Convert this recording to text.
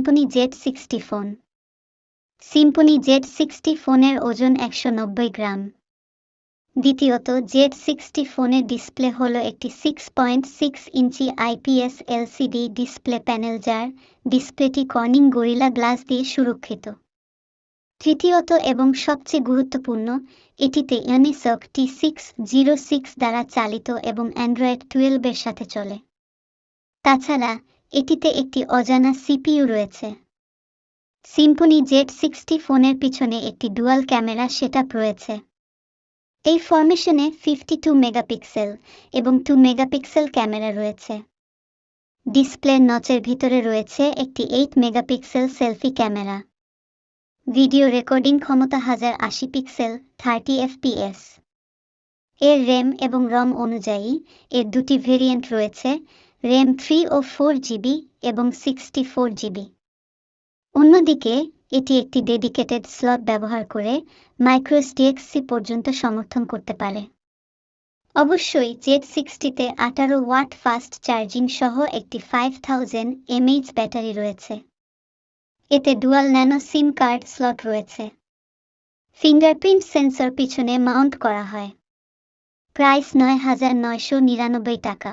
Symphony Z60 phone. Symphony Z60 ফোনের ওজন 190 গ্রাম। দ্বিতীয়ত, Z60 ফোনের ডিসপ্লে হলো একটি 6.6 ইঞ্চি IPS LCD ডিসপ্লে প্যানেল, যার ডিসপ্লেটি কর্নিং গরিলা গ্লাস দিয়ে সুরক্ষিত। তৃতীয়ত এবং সবচেয়ে গুরুত্বপূর্ণ, এটিতে ইউনিসক T606 দ্বারা চালিত এবং অ্যান্ড্রয়েড 12 এর সাথে চলে। তাছাড়া এটিতে একটি অজানা CPU রয়েছে। Symphony Z60 ফোনের পিছনে একটি ডুয়াল ক্যামেরা সেটআপ রয়েছে। এই ফরমেশনে 52 মেগাপিক্সেল এবং 2 মেগাপিক্সেল ক্যামেরা রয়েছে। ডিসপ্লের নচের ভিতরে রয়েছে একটি 8 megapixel selfie camera. Video recording ক্ষমতা 1080 পিক্সেল 30 fps। এর র্যাম এবং রম অনুযায়ী এর দুটি ভেরিয়েন্ট রয়েছে, র্যাম 3 ও 4 জিবি এবং 64 জিবি। অন্যদিকে এটি একটি ডেডিকেটেড স্লট ব্যবহার করে মাইক্রোএসডি পর্যন্ত সমর্থন করতে পারে। অবশ্যই Z60-তে 18 ওয়াট ফাস্ট চার্জিং সহ একটি 5000 mAh ব্যাটারি রয়েছে। এতে ডুয়াল ন্যানো সিম কার্ড স্লট রয়েছে। ফিঙ্গারপ্রিন্ট সেন্সর পিছনে মাউন্ট করা হয়। প্রাইস 9,999 টাকা।